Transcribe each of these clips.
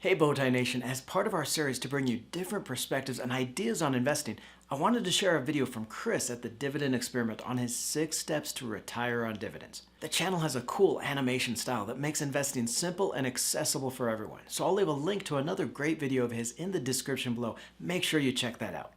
Hey Bowtie Nation, as part of our series to bring you different perspectives and ideas on investing, I wanted to share a video from Chris at the Dividend Experiment on his 6 steps to retire on dividends. The channel has a cool animation style that makes investing simple and accessible for everyone, so I'll leave a link to another great video of his in the description below. Make sure you check that out.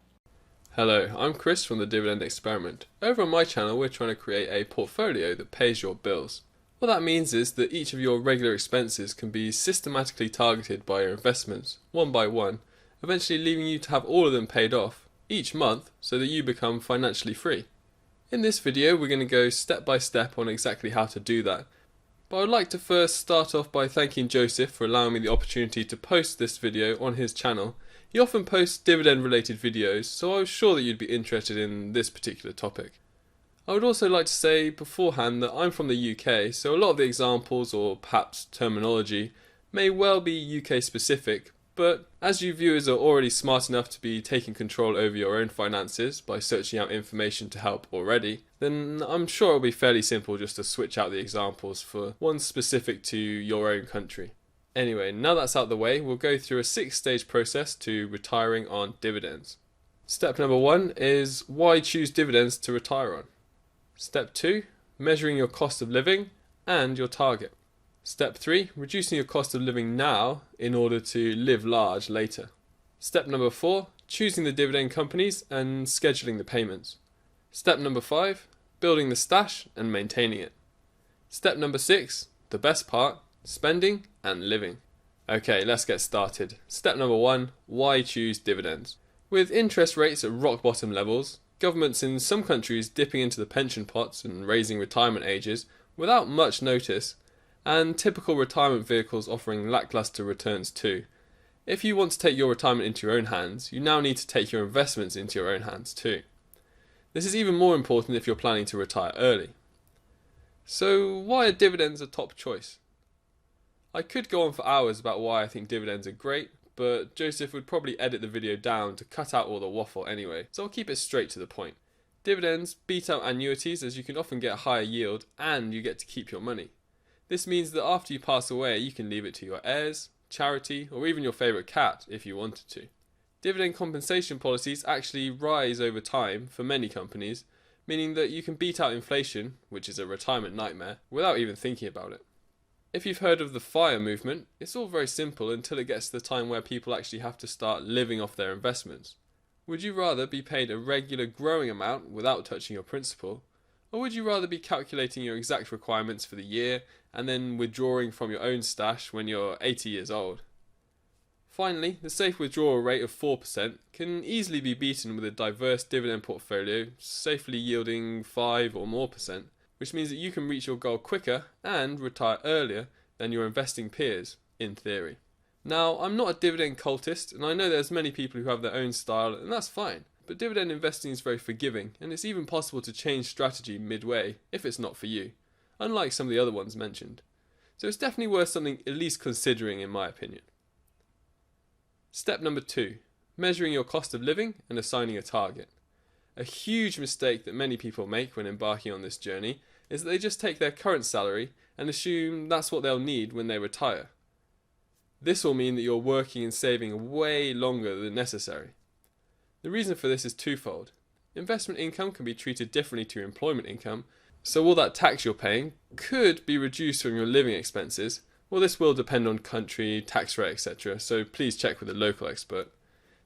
Hello, I'm Chris from the Dividend Experiment. Over on my channel we're trying to create a portfolio that pays your bills. What that means is that each of your regular expenses can be systematically targeted by your investments, one by one, eventually leaving you to have all of them paid off each month so that you become financially free. In this video we're going to go step by step on exactly how to do that. But I would like to first start off by thanking Joseph for allowing me the opportunity to post this video on his channel. He often posts dividend related videos, so I was sure that you'd be interested in this particular topic. I would also like to say beforehand that I'm from the UK, so a lot of the examples or perhaps terminology may well be UK specific, but as you viewers are already smart enough to be taking control over your own finances by searching out information to help already, then I'm sure it'll be fairly simple just to switch out the examples for ones specific to your own country. Anyway, now that's out of the way, we'll go through a 6-stage process to retiring on dividends. Step number 1 is why choose dividends to retire on. Step 2, measuring your cost of living and your target. Step 3, reducing your cost of living now in order to live large later. Step number 4, choosing the dividend companies and scheduling the payments. Step number 5, building the stash and maintaining it. Step number 6, the best part, spending and living. Okay, let's get started. Step number 1, why choose dividends? With interest rates at rock bottom levels, governments in some countries dipping into the pension pots and raising retirement ages without much notice, and typical retirement vehicles offering lackluster returns too. If you want to take your retirement into your own hands, you now need to take your investments into your own hands too. This is even more important if you're planning to retire early. So why are dividends a top choice? I could go on for hours about why I think dividends are great, but Joseph would probably edit the video down to cut out all the waffle anyway, so I'll keep it straight to the point. Dividends beat out annuities as you can often get a higher yield and you get to keep your money. This means that after you pass away you can leave it to your heirs, charity, or even your favourite cat if you wanted to. Dividend compensation policies actually rise over time for many companies, meaning that you can beat out inflation, which is a retirement nightmare, without even thinking about it. If you've heard of the FIRE movement, it's all very simple until it gets to the time where people actually have to start living off their investments. Would you rather be paid a regular growing amount without touching your principal, or would you rather be calculating your exact requirements for the year and then withdrawing from your own stash when you're 80 years old? Finally, the safe withdrawal rate of 4% can easily be beaten with a diverse dividend portfolio safely yielding 5 or more percent. Which means that you can reach your goal quicker and retire earlier than your investing peers, in theory. Now, I'm not a dividend cultist, and I know there's many people who have their own style, and that's fine. But dividend investing is very forgiving, and it's even possible to change strategy midway, if it's not for you, unlike some of the other ones mentioned. So it's definitely worth something at least considering, in my opinion. Step number 2, measuring your cost of living and assigning a target. A huge mistake that many people make when embarking on this journey is that they just take their current salary and assume that's what they'll need when they retire. This will mean that you're working and saving way longer than necessary. The reason for this is twofold. Investment income can be treated differently to your employment income, so all that tax you're paying could be reduced from your living expenses. Well, this will depend on country, tax rate, etc., so please check with a local expert.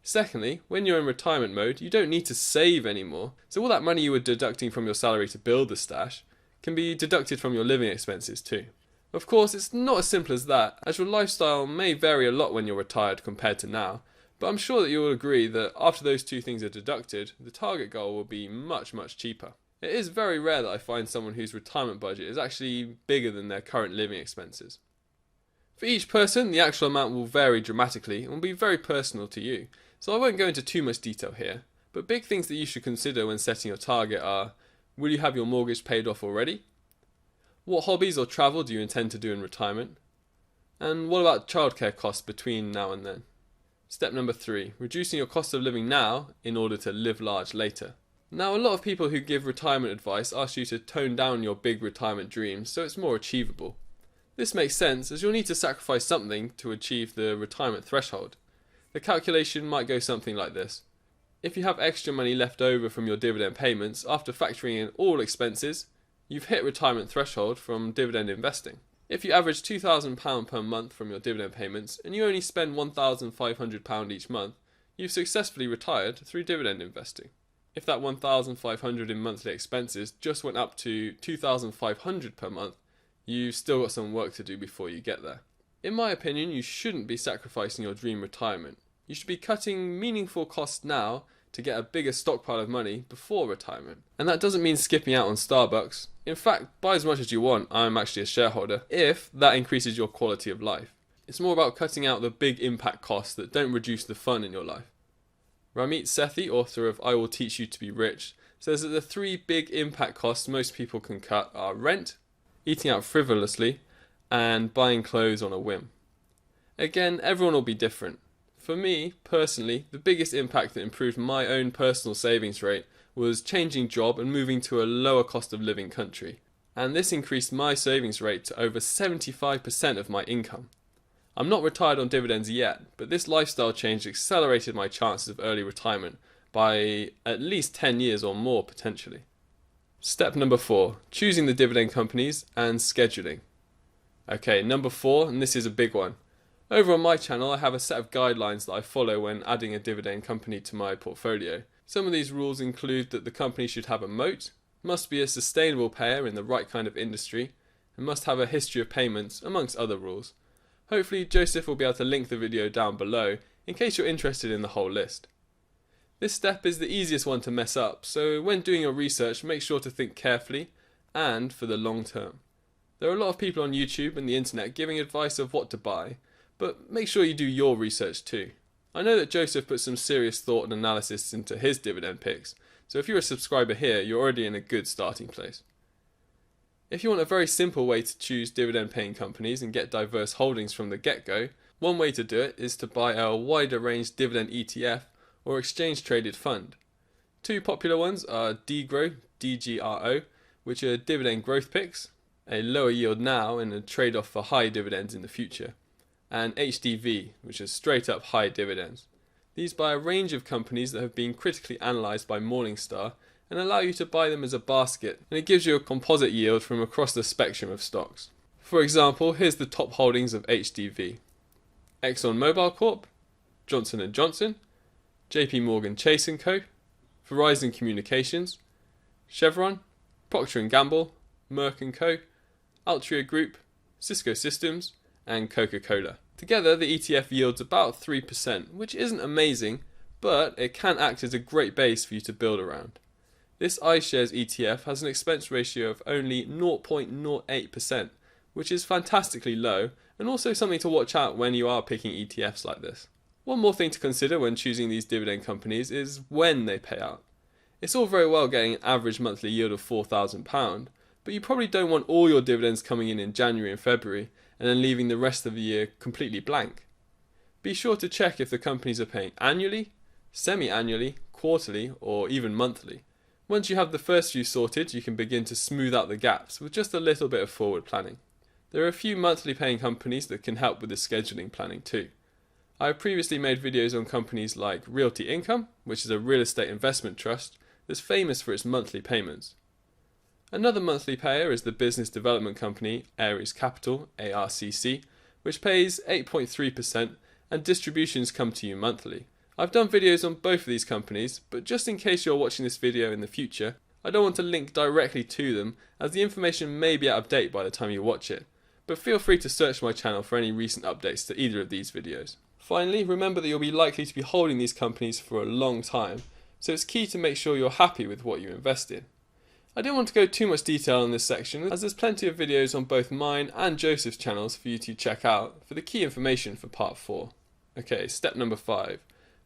Secondly, when you're in retirement mode, you don't need to save anymore, so all that money you were deducting from your salary to build the stash can be deducted from your living expenses too. Of course, it's not as simple as that, as your lifestyle may vary a lot when you're retired compared to now, but I'm sure that you will agree that after those two things are deducted, the target goal will be much cheaper. It is very rare that I find someone whose retirement budget is actually bigger than their current living expenses. For each person, the actual amount will vary dramatically and will be very personal to you. So I won't go into too much detail here, but big things that you should consider when setting your target are: will you have your mortgage paid off already? What hobbies or travel do you intend to do in retirement? And what about childcare costs between now and then? Step number 3, reducing your cost of living now in order to live large later. Now, a lot of people who give retirement advice ask you to tone down your big retirement dreams so it's more achievable. This makes sense as you'll need to sacrifice something to achieve the retirement threshold. The calculation might go something like this. If you have extra money left over from your dividend payments after factoring in all expenses, you've hit retirement threshold from dividend investing. If you average £2,000 per month from your dividend payments and you only spend £1,500 each month, you've successfully retired through dividend investing. If that £1,500 in monthly expenses just went up to £2,500 per month, you've still got some work to do before you get there. In my opinion, you shouldn't be sacrificing your dream retirement. You should be cutting meaningful costs now to get a bigger stockpile of money before retirement. And that doesn't mean skipping out on Starbucks. In fact, buy as much as you want. I'm actually a shareholder, if that increases your quality of life. It's more about cutting out the big impact costs that don't reduce the fun in your life. Ramit Sethi, author of I Will Teach You to Be Rich, says that the 3 big impact costs most people can cut are rent, eating out frivolously, and buying clothes on a whim. Again, everyone will be different. For me, personally, the biggest impact that improved my own personal savings rate was changing job and moving to a lower cost of living country. And this increased my savings rate to over 75% of my income. I'm not retired on dividends yet, but this lifestyle change accelerated my chances of early retirement by at least 10 years or more potentially. Step number 4, choosing the dividend companies and scheduling. Okay, number 4, and this is a big one. Over on my channel, I have a set of guidelines that I follow when adding a dividend company to my portfolio. Some of these rules include that the company should have a moat, must be a sustainable payer in the right kind of industry, and must have a history of payments, amongst other rules. Hopefully Joseph will be able to link the video down below in case you're interested in the whole list. This step is the easiest one to mess up, so when doing your research, make sure to think carefully and for the long term. There are a lot of people on YouTube and the internet giving advice of what to buy, but make sure you do your research too. I know that Joseph put some serious thought and analysis into his dividend picks, so if you're a subscriber here, you're already in a good starting place. If you want a very simple way to choose dividend paying companies and get diverse holdings from the get-go, one way to do it is to buy a wider range dividend ETF or exchange traded fund. 2 popular ones are DGRO, DGRO, which are dividend growth picks, a lower yield now and a trade-off for high dividends in the future, and HDV, which is straight up high dividends. These buy a range of companies that have been critically analysed by Morningstar and allow you to buy them as a basket, and it gives you a composite yield from across the spectrum of stocks. For example, here's the top holdings of HDV. ExxonMobil Corp, Johnson & Johnson, JP Morgan Chase & Co, Verizon Communications, Chevron, Procter & Gamble, Merck & Co, Altria Group, Cisco Systems, and Coca-Cola. Together, the ETF yields about 3%, which isn't amazing, but it can act as a great base for you to build around. This iShares ETF has an expense ratio of only 0.08%, which is fantastically low, and also something to watch out when you are picking ETFs like this. One more thing to consider when choosing these dividend companies is when they pay out. It's all very well getting an average monthly yield of £4,000, but you probably don't want all your dividends coming in January and February, and then leaving the rest of the year completely blank. Be sure to check if the companies are paying annually, semi-annually, quarterly, or even monthly. Once you have the first few sorted, you can begin to smooth out the gaps with just a little bit of forward planning. There are a few monthly paying companies that can help with the scheduling planning too. I have previously made videos on companies like Realty Income, which is a real estate investment trust that's famous for its monthly payments. Another monthly payer is the business development company Ares Capital, ARCC, which pays 8.3% and distributions come to you monthly. I've done videos on both of these companies, but just in case you're watching this video in the future, I don't want to link directly to them as the information may be out of date by the time you watch it, but feel free to search my channel for any recent updates to either of these videos. Finally, remember that you'll be likely to be holding these companies for a long time, so it's key to make sure you're happy with what you invest in. I don't want to go too much detail in this section as there's plenty of videos on both mine and Joseph's channels for you to check out for the key information for part 4. Okay, step number 5.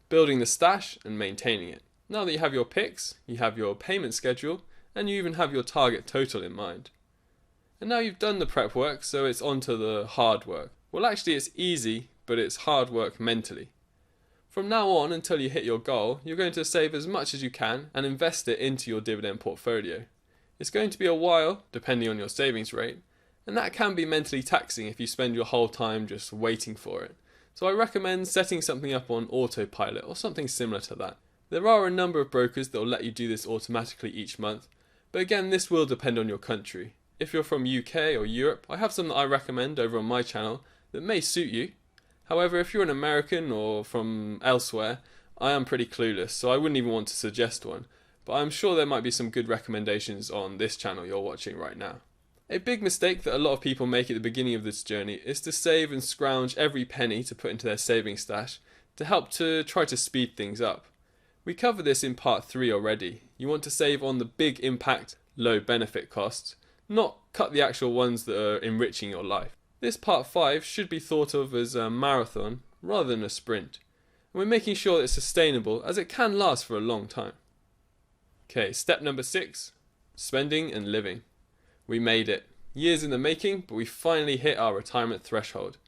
Building the stash and maintaining it. Now that you have your picks, you have your payment schedule, and you even have your target total in mind. And now you've done the prep work, so it's on to the hard work. Well, actually it's easy, but it's hard work mentally. From now on until you hit your goal, you're going to save as much as you can and invest it into your dividend portfolio. It's going to be a while, depending on your savings rate, And that can be mentally taxing if you spend your whole time just waiting for it. So I recommend setting something up on autopilot or something similar to that. There are a number of brokers that will let you do this automatically each month, but again, this will depend on your country. If you're from UK or Europe, I have some that I recommend over on my channel that may suit you. However, if you're an American or from elsewhere, I am pretty clueless, so I wouldn't even want to suggest one, but I'm sure there might be some good recommendations on this channel you're watching right now. A big mistake that a lot of people make at the beginning of this journey is to save and scrounge every penny to put into their savings stash to help to try to speed things up. We covered this in part 3 already. You want to save on the big impact, low benefit costs, not cut the actual ones that are enriching your life. This part 5 should be thought of as a marathon rather than a sprint. And we're making sure that it's sustainable as it can last for a long time. Okay, step number 6, spending and living. We made it. Years in the making, but we finally hit our retirement threshold.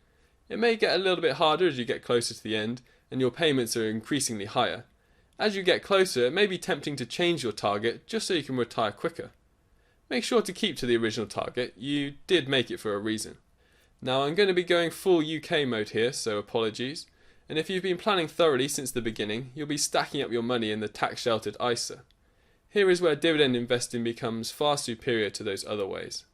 It may get a little bit harder as you get closer to the end and your payments are increasingly higher. As you get closer, it may be tempting to change your target just so you can retire quicker. Make sure to keep to the original target. You did make it for a reason. Now I'm going to be going full UK mode here, so apologies. And if you've been planning thoroughly since the beginning, you'll be stacking up your money in the tax-sheltered ISA. Here is where dividend investing becomes far superior to those other ways.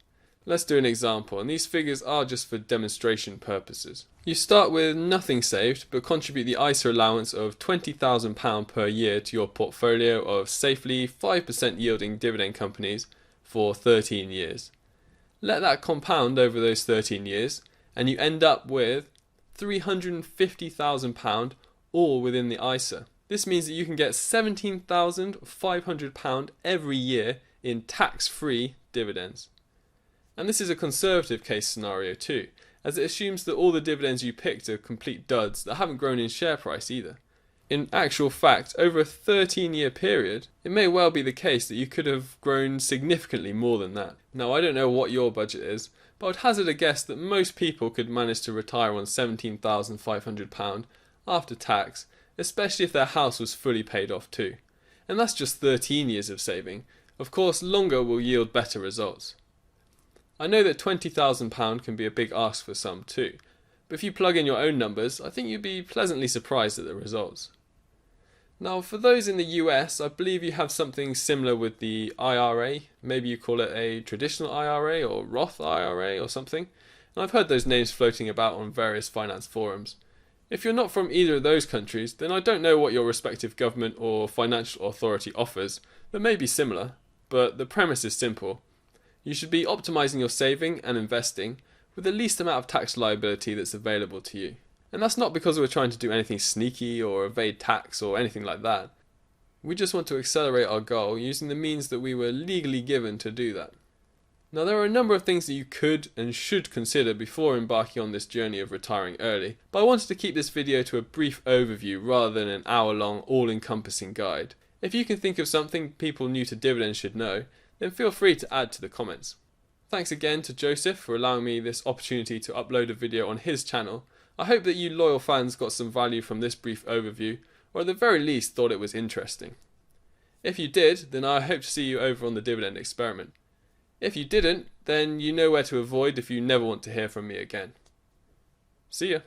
Let's do an example, and these figures are just for demonstration purposes. You start with nothing saved, but contribute the ISA allowance of £20,000 per year to your portfolio of safely 5% yielding dividend companies for 13 years. Let that compound over those 13 years, and you end up with £350,000 all within the ISA. This means that you can get £17,500 every year in tax-free dividends. And this is a conservative case scenario too, as it assumes that all the dividends you picked are complete duds that haven't grown in share price either. In actual fact, over a 13-year period, it may well be the case that you could have grown significantly more than that. Now, I don't know what your budget is, but I'd hazard a guess that most people could manage to retire on £17,500 after tax, especially if their house was fully paid off too. And that's just 13 years of saving. Of course, longer will yield better results. I know that £20,000 can be a big ask for some too, but if you plug in your own numbers, I think you'd be pleasantly surprised at the results. Now, for those in the US, I believe you have something similar with the IRA. Maybe you call it a traditional IRA or Roth IRA or something. And I've heard those names floating about on various finance forums. If you're not from either of those countries, then I don't know what your respective government or financial authority offers that may be similar, but the premise is simple. You should be optimizing your saving and investing with the least amount of tax liability that's available to you. And that's not because we're trying to do anything sneaky or evade tax or anything like that. We just want to accelerate our goal using the means that we were legally given to do that. Now, there are a number of things that you could and should consider before embarking on this journey of retiring early, but I wanted to keep this video to a brief overview rather than an hour-long all-encompassing guide. If you can think of something people new to dividends should know, then feel free to add to the comments. Thanks again to Joseph for allowing me this opportunity to upload a video on his channel. I hope that you loyal fans got some value from this brief overview, or at the very least thought it was interesting. If you did, then I hope to see you over on the Dividend Experiment. If you didn't, then you know where to avoid if you never want to hear from me again. See ya!